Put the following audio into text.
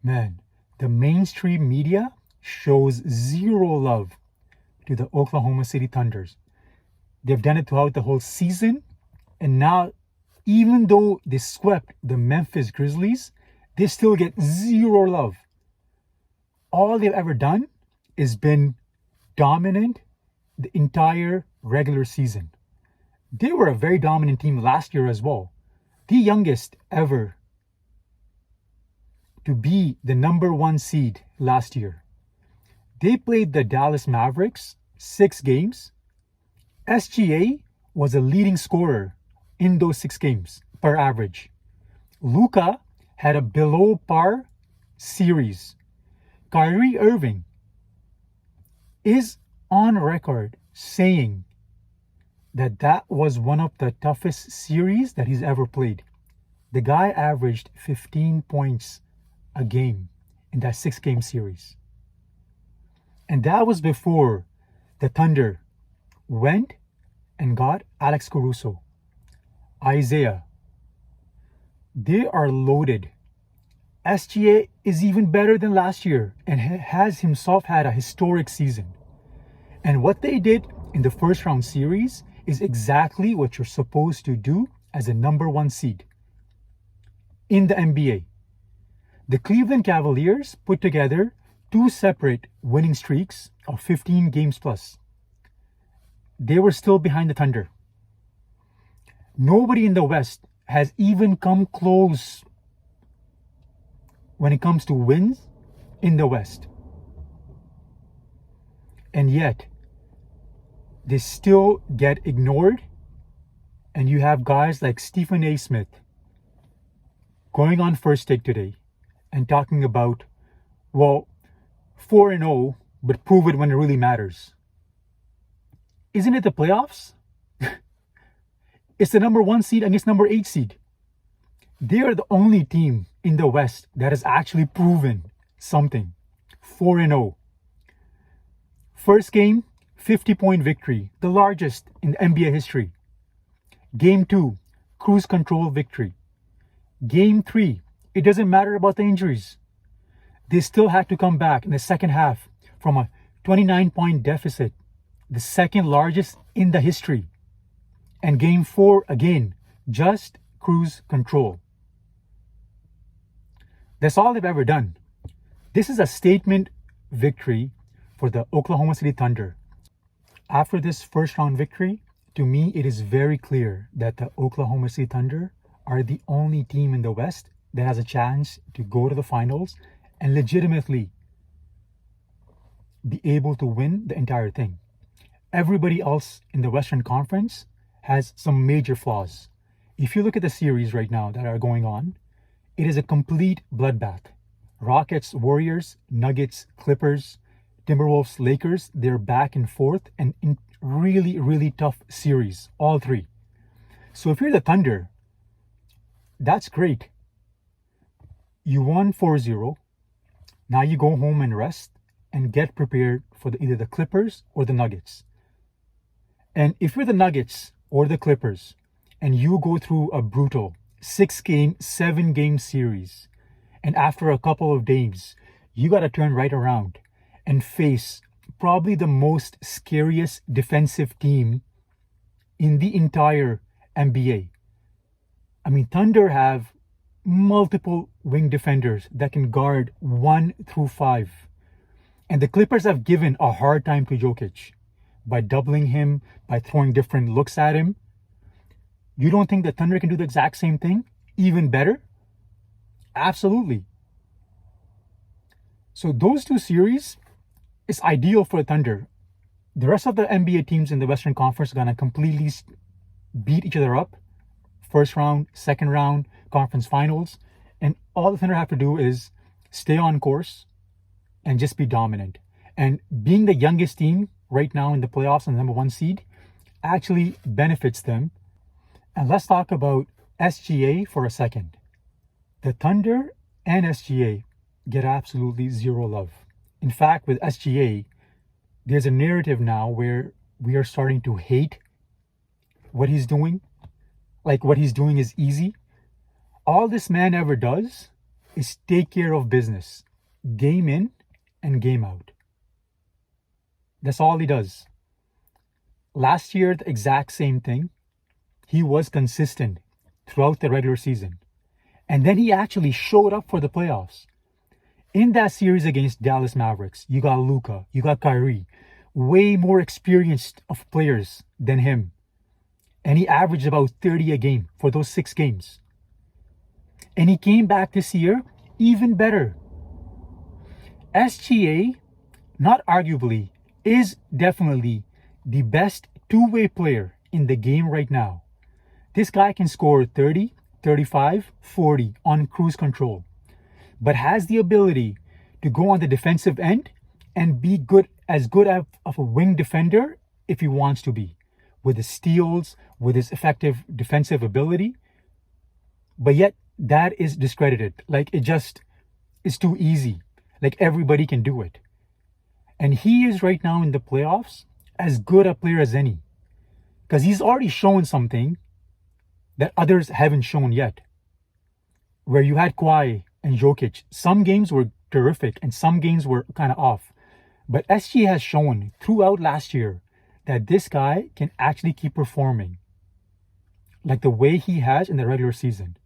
Man, the mainstream media shows zero love to the Oklahoma City Thunders. They've done it throughout the whole season, and now, even though they swept the Memphis Grizzlies, they still get zero love. All they've ever done is been dominant the entire regular season. They were a very dominant team last year as well. The youngest ever to be the number 1 seed last year. They played the Dallas Mavericks 6 games. SGA was a leading scorer in those 6 games per average. Luka had a below par series. Kyrie Irving is on record saying that was one of the toughest series that he's ever played. The guy averaged 15 points a game in that 6-game series. And that was before the Thunder went and got Alex Caruso, Isaiah. They are loaded. SGA is even better than last year and has himself had a historic season. And what they did in the first round series is exactly what you're supposed to do as a number 1 seed in the NBA. The Cleveland Cavaliers put together 2 separate winning streaks of 15 games plus. They were still behind the Thunder. Nobody in the West has even come close when it comes to wins in the West. And yet, they still get ignored. And you have guys like Stephen A. Smith going on First Take today and talking about, well, 4-0, but prove it when it really matters. Isn't it the playoffs? It's the number 1 seed against number 8 seed. They are the only team in the West that has actually proven something. 4-0. First game, 50-point victory, the largest in the NBA history. Game 2, cruise control victory. Game 3, it doesn't matter about the injuries. They still had to come back in the second half from a 29-point deficit, the second largest in the history. And game 4, again, just cruise control. That's all they've ever done. This is a statement victory for the Oklahoma City Thunder. After this first round victory, to me, it is very clear that the Oklahoma City Thunder are the only team in the West that has a chance to go to the finals and legitimately be able to win the entire thing. Everybody else in the Western Conference has some major flaws. If you look at the series right now that are going on, it is a complete bloodbath. Rockets, Warriors, Nuggets, Clippers, Timberwolves, Lakers, they're back and forth and in really, really tough series, all 3. So if you're the Thunder, that's great. You won 4-0. Now you go home and rest and get prepared for either the Clippers or the Nuggets. And if you're the Nuggets or the Clippers and you go through a brutal 6-game, 7-game series, and after a couple of days, you got to turn right around and face probably the most scariest defensive team in the entire NBA. I mean, Thunder have multiple wing defenders that can guard 1 through 5. And the Clippers have given a hard time to Jokic by doubling him, by throwing different looks at him. You don't think the Thunder can do the exact same thing? Even better? Absolutely. So those 2 series is ideal for the Thunder. The rest of the NBA teams in the Western Conference are going to completely beat each other up. First round, second round, conference finals. And all the Thunder have to do is stay on course and just be dominant. And being the youngest team right now in the playoffs and the number 1 seed actually benefits them. And let's talk about SGA for a second. The Thunder and SGA get absolutely zero love. In fact, with SGA, there's a narrative now where we are starting to hate what he's doing. Like what he's doing is easy. All this man ever does is take care of business, game in and game out. That's all he does. Last year, the exact same thing. He was consistent throughout the regular season. And then he actually showed up for the playoffs. In that series against Dallas Mavericks, you got Luka, you got Kyrie, way more experienced of players than him. And he averaged about 30 a game for those 6 games. And he came back this year even better. SGA, not arguably, is definitely the best two-way player in the game right now. This guy can score 30, 35, 40 on cruise control, but has the ability to go on the defensive end and be good of a wing defender if he wants to be, with his steals, with his effective defensive ability. But yet that is discredited. Like, it just is too easy. Like, everybody can do it. And he is right now in the playoffs as good a player as any, because he's already shown something that others haven't shown yet. Where you had Kawhi and Jokic, some games were terrific and some games were kind of off. But SG has shown throughout last year that this guy can actually keep performing like the way he has in the regular season.